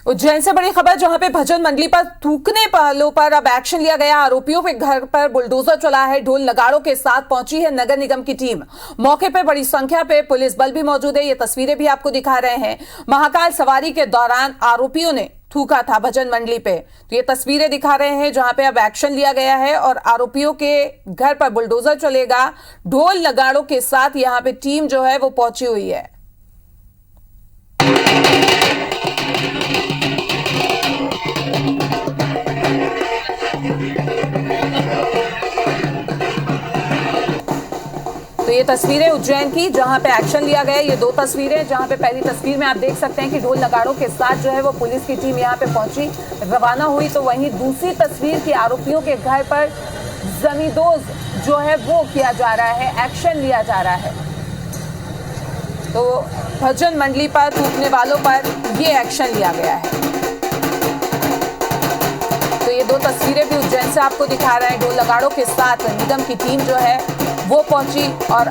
उज्जैन से बड़ी खबर, जहां पे भजन मंडली पर थूकने वालों पर अब एक्शन लिया गया। आरोपियों के घर पर बुलडोजर चला है। ढोल नगाड़ों के साथ पहुंची है नगर निगम की टीम। मौके पर बड़ी संख्या पे पुलिस बल भी मौजूद है। ये तस्वीरें भी आपको दिखा रहे हैं। महाकाल सवारी के दौरान आरोपियों ने थूका था भजन मंडली पे, तो ये तस्वीरें दिखा रहे हैं जहां पे अब एक्शन लिया गया है और आरोपियों के घर पर बुलडोजर चलेगा। ढोल नगाड़ों के साथ यहां पे टीम जो है वो पहुंची हुई है। तो ये तस्वीरें उज्जैन की जहां पे एक्शन लिया गया। ये दो तस्वीरें, जहां पे पहली तस्वीर में आप देख सकते हैं कि ढोल नगाड़ों के साथ जो है वो पुलिस की टीम यहां पे पहुंची, रवाना हुई। तो वहीं दूसरी तस्वीर की आरोपियों के घर पर जमींदोज जो है वो किया जा रहा है, एक्शन लिया जा रहा है। तो भजन मंडली पर थूकने वालों पर ये एक्शन लिया गया है। तो ये दो तस्वीरें भी उज्जैन से आपको दिखा रहे हैं। ढोल नगाड़ों के साथ निगम की टीम जो है वो पहुंची और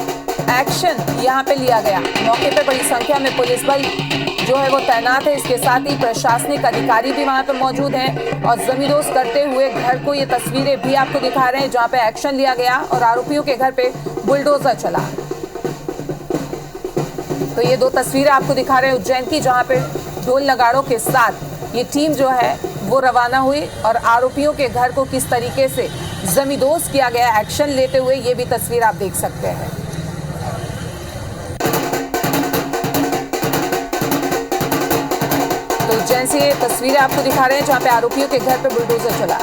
एक्शन यहां पे लिया गया। मौके पे बड़ी संख्या में पुलिस बल जो है वो तैनात है। इसके साथ ही प्रशासनिक अधिकारी भी वहां पे मौजूद हैं और जमींदोज करते हुए घर को ये तस्वीरें भी आपको दिखा रहे हैं जहां पे एक्शन लिया गया और आरोपियों के घर पे बुलडोजर चला। तो ये दो तस्वीरें आपको दिखा रहे हैं उज्जैन की, जहां पे ढोल नगाड़ों के साथ ये टीम जो है वो रवाना हुई और आरोपियों के घर को किस तरीके से जमींदोज किया गया एक्शन लेते हुए, ये भी तस्वीर आप देख सकते हैं। तो उज्जैन से ये तस्वीरें आपको दिखा रहे हैं जहां पे आरोपियों के घर पे बुलडोजर चला।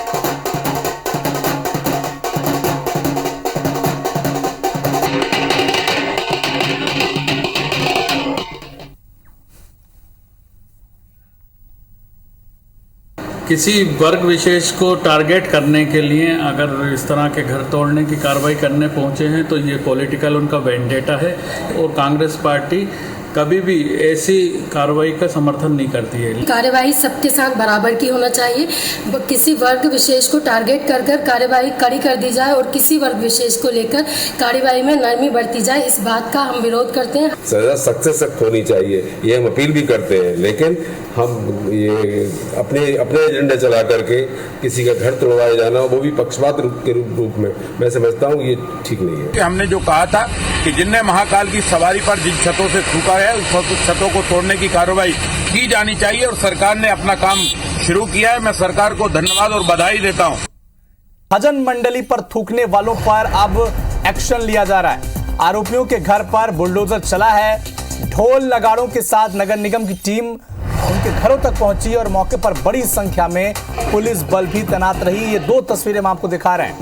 किसी वर्ग विशेष को टारगेट करने के लिए अगर इस तरह के घर तोड़ने की कार्रवाई करने पहुंचे हैं तो ये पॉलिटिकल उनका वेंडेटा है और कांग्रेस पार्टी कभी भी ऐसी कार्रवाई का समर्थन नहीं करती है। कार्यवाही सबके साथ बराबर की होना चाहिए। किसी वर्ग विशेष को टारगेट कर कार्यवाही कड़ी कर दी जाए और किसी वर्ग विशेष को लेकर कार्यवाही में नरमी बरती जाए, इस बात का हम विरोध करते हैं। सजा सख्त से सख्त होनी चाहिए, ये हम अपील भी करते हैं। लेकिन हम ये अपने एजेंडा चला करके किसी का घर तोड़वाया जाना, वो भी पक्षपात के रूप में, मैं समझता हूँ ये ठीक नहीं है। हमने जो कहा था कि जिनने महाकाल की सवारी पर जिन छतों से थूका है उस छतों को तोड़ने की कार्रवाई की जानी चाहिए और सरकार ने अपना काम शुरू किया है। मैं सरकार को धन्यवाद और बधाई देता हूं। भजन मंडली पर थूकने वालों पर अब एक्शन लिया जा रहा है। आरोपियों के घर पर बुलडोजर चला है। ढोल नगाड़ों के साथ नगर निगम की टीम उनके घरों तक पहुंची और मौके पर बड़ी संख्या में पुलिस बल भी तैनात रही। ये दो तस्वीरें हम आपको दिखा रहे हैं।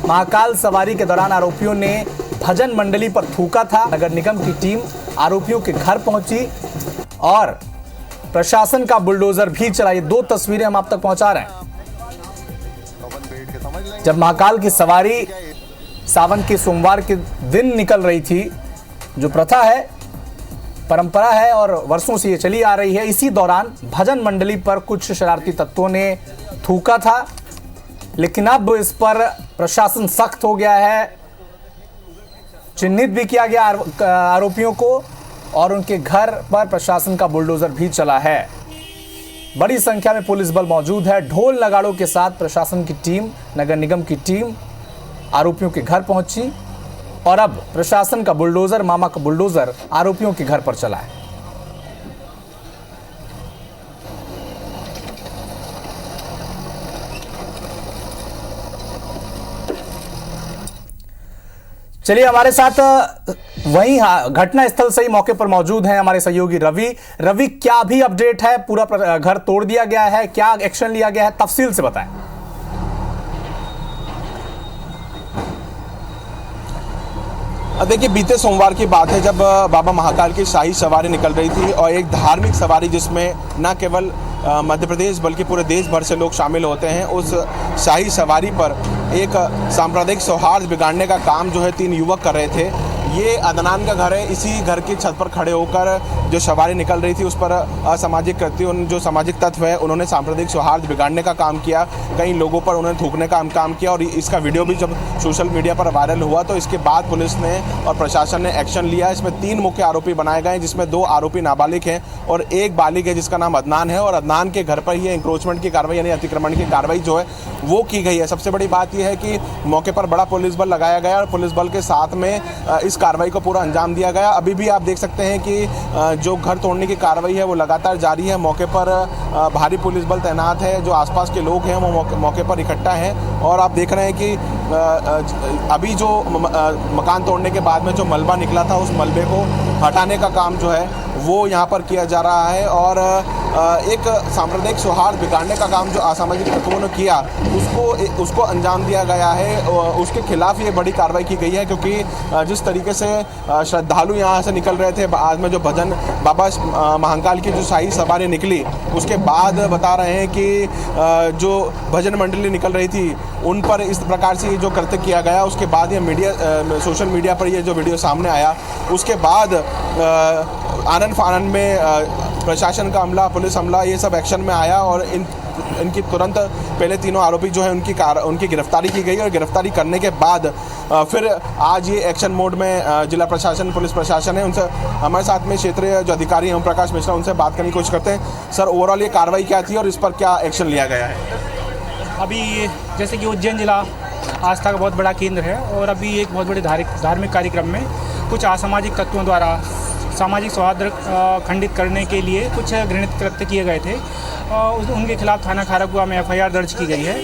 महाकाल सवारी के दौरान आरोपियों ने भजन मंडली पर थूका था। नगर निगम की टीम आरोपियों के घर पहुंची और प्रशासन का बुलडोजर भी चला। ये दो तस्वीरें हम आप तक पहुंचा रहे हैं। जब महाकाल की सवारी सावन के सोमवार के दिन निकल रही थी, जो प्रथा है, परंपरा है और वर्षों से ये चली आ रही है, इसी दौरान भजन मंडली पर कुछ शरारती तत्वों ने थूका था। लेकिन अब इस पर प्रशासन सख्त हो गया है। चिन्हित भी किया गया आरोपियों को और उनके घर पर प्रशासन का बुलडोजर भी चला है। बड़ी संख्या में पुलिस बल मौजूद है। ढोल नगाड़ों के साथ प्रशासन की टीम, नगर निगम की टीम आरोपियों के घर पहुंची और अब प्रशासन का बुलडोजर, मामा का बुलडोजर आरोपियों के घर पर चला है। चलिए, हमारे साथ वहीं घटना स्थल से ही मौके पर मौजूद हैं हमारे सहयोगी रवि। रवि, क्या भी अपडेट है? पूरा घर तोड़ दिया गया है, क्या एक्शन लिया गया है, तफसील से बताएं। देखिए, बीते सोमवार की बात है जब बाबा महाकाल की शाही सवारी निकल रही थी और एक धार्मिक सवारी जिसमें न केवल मध्य प्रदेश बल्कि पूरे देश भर से लोग शामिल होते हैं। उस शाही सवारी पर एक सांप्रदायिक सौहार्द बिगाड़ने का काम जो है 3 युवक कर रहे थे। ये अदनान का घर है। इसी घर की छत पर खड़े होकर जो सवारी निकल रही थी उस पर असामाजिक कृत्यों, जो सामाजिक तत्व है उन्होंने सांप्रदायिक सौहार्द बिगाड़ने का काम किया, कई लोगों पर उन्होंने थूकने का काम किया। और इसका वीडियो भी जब सोशल मीडिया पर वायरल हुआ तो इसके बाद पुलिस ने और प्रशासन ने एक्शन लिया। इसमें 3 मुख्य आरोपी बनाए गए, जिसमें 2 आरोपी नाबालिग हैं और 1 बालिग है जिसका नाम अदनान है। और अदनान के घर पर ये इंक्रोचमेंट की कार्रवाई यानी अतिक्रमण की कार्रवाई जो है वो की गई है। सबसे बड़ी बात यह है कि मौके पर बड़ा पुलिस बल लगाया गया और पुलिस बल के साथ में इस कार्रवाई को पूरा अंजाम दिया गया। अभी भी आप देख सकते हैं कि जो घर तोड़ने की कार्रवाई है वो लगातार जारी है। मौके पर भारी पुलिस बल तैनात है, जो आसपास के लोग हैं वो मौके पर इकट्ठा हैं। और आप देख रहे हैं कि अभी जो मकान तोड़ने के बाद में जो मलबा निकला था उस मलबे को हटाने का काम जो है वो यहाँ पर किया जा रहा है। और एक सांप्रदायिक सौहार्द बिगाड़ने का काम जो असामाजिक तत्वों ने किया उसको अंजाम दिया गया है। उसके खिलाफ ये बड़ी कार्रवाई की गई है, क्योंकि जिस तरीके से श्रद्धालु यहाँ से निकल रहे थे, बाद में जो भजन बाबा महाकाल की जो शाही सवारी निकली उसके बाद बता रहे हैं कि जो भजन मंडली निकल रही थी उन पर इस प्रकार से जो कृत्य किया गया। उसके बाद ये सोशल मीडिया पर ये जो वीडियो सामने आया उसके बाद आनन फानन में प्रशासन का अमला, पुलिस अमला ये सब एक्शन में आया और इनकी तुरंत पहले तीनों आरोपी जो है उनकी गिरफ्तारी की गई। और गिरफ्तारी करने के बाद फिर आज ये एक्शन मोड में जिला प्रशासन, पुलिस प्रशासन है। उनसे हमारे साथ में क्षेत्रीय जो अधिकारी हैं ओम प्रकाश मिश्रा, उनसे बात करने की कोशिश करते हैं। सर, ओवरऑल ये कार्रवाई क्या थी और इस पर क्या एक्शन लिया गया है? अभी जैसे कि उज्जैन जिला आस्था का बहुत बड़ा केंद्र है और अभी एक बहुत बड़े धार्मिक कार्यक्रम में कुछ असामाजिक तत्वों द्वारा सामाजिक सौहार्द खंडित करने के लिए कुछ घृणित कृत्य किए गए थे। उनके खिलाफ थाना खारकुआ में FIR दर्ज की गई है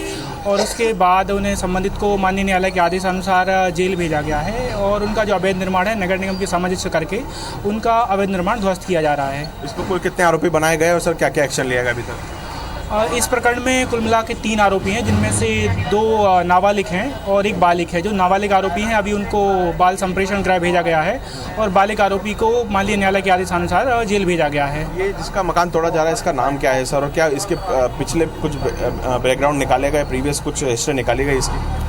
और उसके बाद उन्हें संबंधित को माननीय न्यायालय के आदेश अनुसार जेल भेजा गया है। और उनका जो अवैध निर्माण है नगर निगम की सामंजस्य करके उनका अवैध निर्माण ध्वस्त किया जा रहा है। इस पर कुल कितने आरोपी बनाए गए और सर क्या क्या एक्शन लिया गया अभी तक? इस प्रकरण में कुल मिला के 3 आरोपी हैं, जिनमें से 2 नाबालिग हैं और 1 बालिग है। जो नाबालिग आरोपी हैं अभी उनको बाल संप्रेषण गृह भेजा गया है और बालिग आरोपी को माननीय न्यायालय के आदेशानुसार जेल भेजा गया है। ये जिसका मकान तोड़ा जा रहा है इसका नाम क्या है सर, और क्या इसके पिछले कुछ बैकग्राउंड निकाले गए, प्रीवियस कुछ हिस्ट्री निकाली गई इसकी?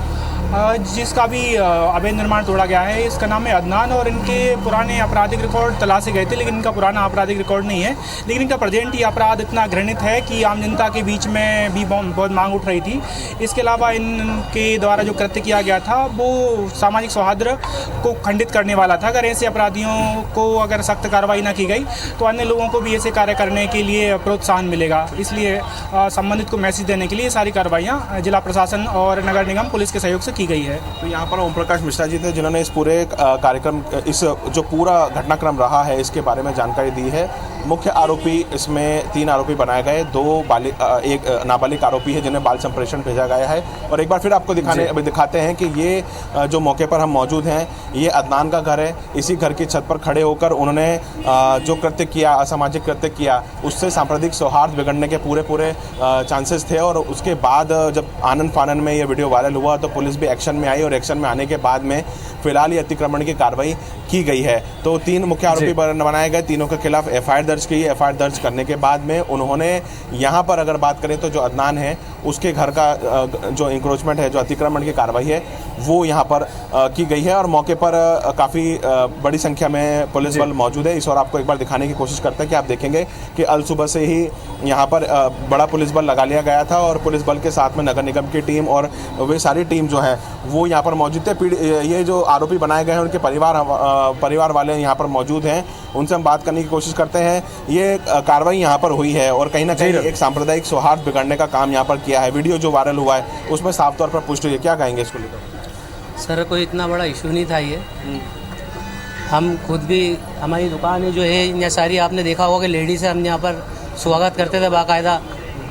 जिसका भी अवैध निर्माण तोड़ा गया है इसका नाम है अदनान और इनके पुराने आपराधिक रिकॉर्ड तलाशे गए थे, लेकिन इनका पुराना आपराधिक रिकॉर्ड नहीं है। लेकिन इनका प्रेजेंट ये अपराध इतना घृणित है कि आम जनता के बीच में भी बहुत मांग उठ रही थी। इसके अलावा इनके द्वारा जो कृत्य किया गया था वो सामाजिक सौहार्द को खंडित करने वाला था। अगर ऐसे अपराधियों को अगर सख्त कार्रवाई ना की गई तो अन्य लोगों को भी ऐसे कार्य करने के लिए प्रोत्साहन मिलेगा। इसलिए संबंधित को मैसेज देने के लिए सारी कार्रवाइयाँ जिला प्रशासन और नगर निगम पुलिस के सहयोग से की गई है। तो यहाँ पर ओम प्रकाश मिश्रा जी थे जिन्होंने इस पूरे कार्यक्रम, इस जो पूरा घटनाक्रम रहा है इसके बारे में जानकारी दी है। मुख्य आरोपी इसमें 3 आरोपी बनाए गए, 1 नाबालिग आरोपी है जिन्हें बाल संप्रेषण भेजा गया है। और एक बार फिर आपको दिखाते हैं कि ये जो मौके पर हम मौजूद हैं ये अदनान का घर है। इसी घर की छत पर खड़े होकर उन्होंने जो कृत्य किया, असामाजिक कृत्य किया, उससे सांप्रदायिक सौहार्द बिगड़ने के पूरे चांसेस थे। और उसके बाद जब आनन फानन में ये वीडियो वायरल हुआ तो पुलिस भी एक्शन में आई और एक्शन में आने के बाद में फिलहाल ये अतिक्रमण की कार्रवाई की गई है। तो 3 मुख्य आरोपी बनाए गए, तीनों के खिलाफ FIR दर्ज की। FIR दर्ज करने के बाद में उन्होंने यहाँ पर अगर बात करें तो जो अदनान है उसके घर का जो इंक्रोचमेंट है, जो अतिक्रमण की कार्रवाई है वो यहाँ पर की गई है। और मौके पर काफ़ी बड़ी संख्या में पुलिस बल मौजूद है। इस और आपको एक बार दिखाने की कोशिश करते हैं कि आप देखेंगे कि अल सुबह से ही यहाँ पर बड़ा पुलिस बल लगा लिया गया था और पुलिस बल के साथ में नगर निगम की टीम और वे सारी टीम जो है वो यहाँ पर मौजूद थे। ये जो आरोपी बनाए गए हैं उनके परिवार वाले यहाँ पर मौजूद हैं, उनसे हम बात करने की कोशिश करते हैं। ये कार्रवाई यहाँ पर हुई है और कहीं ना कहीं एक सांप्रदायिक सौहार्द बिगड़ने का काम यहाँ पर किया है। वीडियो जो वायरल हुआ है उसमें साफ तौर पर पुष्टि है। क्या कहेंगे इसको लेकर? सर, कोई इतना बड़ा इशू नहीं था ये। हम खुद भी, हमारी दुकान है जो है यहाँ सारी, आपने देखा होगा कि लेडीज है, हम यहाँ पर स्वागत करते थे बाकायदा।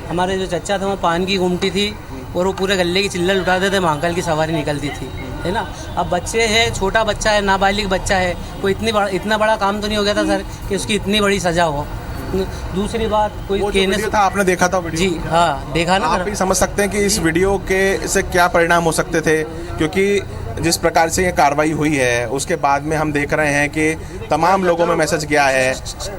हमारे जो चच्चा थे वो पान की गुमटी थी और वो पूरे गले की चिल्लर उठाते थे, महाकाल की सवारी निकलती थी, है ना। अब बच्चे हैं, छोटा बच्चा है, नाबालिग बच्चा है, कोई इतना बड़ा काम तो नहीं हो गया था सर कि उसकी इतनी बड़ी सज़ा हो। दूसरी बात, कोई कहने से था, आपने देखा था वीडियो? जी हाँ, देखा ना। आप भी समझ सकते हैं कि इस वीडियो के से क्या परिणाम हो सकते थे, क्योंकि जिस प्रकार से ये कार्रवाई हुई है उसके बाद में हम देख रहे हैं कि तमाम लोगों में मैसेज गया है,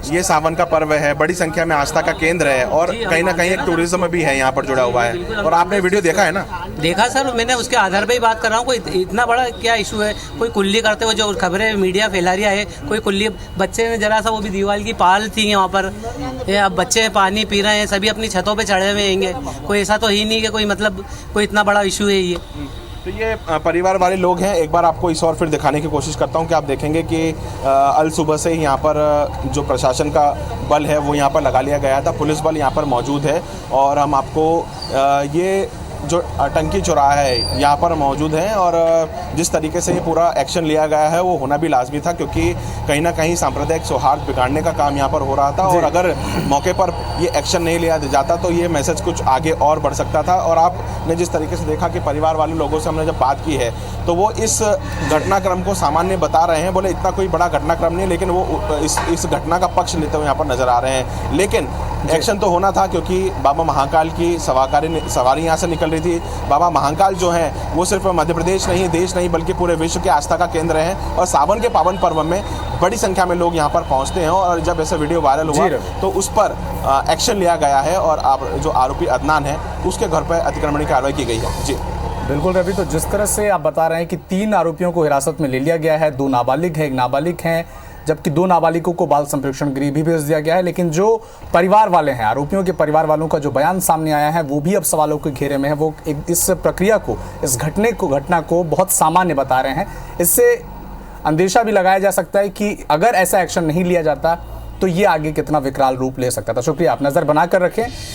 ये सावन का पर्व है, बड़ी संख्या में आस्था का केंद्र है और कहीं ना कहीं एक टूरिज्म भी है यहाँ पर जुड़ा हुआ है। और आपने वीडियो देखा है ना? देखा सर, मैंने उसके आधार पे ही बात कर रहा हूँ। कोई इतना बड़ा क्या इशू है? कोई कुल्ली करते हुए जो खबरें मीडिया फैला रही है, कोई कुल्ली बच्चे ने जरा सा, वो भी दीवार की पाल थी यहाँ पर, अब बच्चे पानी पी रहे हैं, सभी अपनी छतों पे चढ़े हुए हैंगे। कोई ऐसा तो ही नहीं कि कोई मतलब कोई इतना बड़ा इशू है ये। तो ये परिवार वाले लोग हैं। एक बार आपको इस और फिर दिखाने की कोशिश करता हूं कि आप देखेंगे कि अल सुबह से ही यहाँ पर जो प्रशासन का बल है वो यहाँ पर लगा लिया गया था, पुलिस बल यहाँ पर मौजूद है। और हम आपको ये जो टंकी चौराहा है यहाँ पर मौजूद हैं और जिस तरीके से ये पूरा एक्शन लिया गया है वो होना भी लाजमी था, क्योंकि कहीं ना कहीं सांप्रदायिक सौहार्द बिगाड़ने का काम यहाँ पर हो रहा था। और अगर मौके पर ये एक्शन नहीं लिया जाता तो ये मैसेज कुछ आगे और बढ़ सकता था। और आपने जिस तरीके से देखा कि परिवार वाले लोगों से हमने जब बात की है तो वो इस घटनाक्रम को सामान्य बता रहे हैं, बोले इतना कोई बड़ा घटनाक्रम नहीं, लेकिन वो इस घटना का पक्ष लेते हुए यहाँ पर नजर आ रहे हैं। लेकिन एक्शन तो होना था, क्योंकि बाबा महाकाल की सवारी यहाँ से निकल रही थी। बाबा महाकाल जो हैं वो सिर्फ मध्य प्रदेश नहीं, देश नहीं, बल्कि पूरे विश्व के आस्था का केंद्र हैं। और सावन के पावन पर्व में बड़ी संख्या में लोग यहाँ पर पहुँचते हैं और जब ऐसा वीडियो वायरल हुआ तो उस पर एक्शन लिया गया है और जो आरोपी अदनान है उसके घर पर अतिक्रमण की कार्रवाई की गई है। जी बिल्कुल रवि, तो जिस तरह से आप बता रहे हैं कि 3 आरोपियों को हिरासत में ले लिया गया है, 2 नाबालिग हैं, 1 नाबालिग हैं, जबकि 2 नाबालिगों को बाल संप्रेक्षण गृह भी भेज दिया गया है। लेकिन जो परिवार वाले हैं, आरोपियों के परिवार वालों का जो बयान सामने आया है वो भी अब सवालों के घेरे में है। वो इस प्रक्रिया को, इस घटना को बहुत सामान्य बता रहे हैं। इससे अंदेशा भी लगाया जा सकता है कि अगर ऐसा एक्शन नहीं लिया जाता तो ये आगे कितना विकराल रूप ले सकता था। शुक्रिया, आप नज़र बनाकर रखें।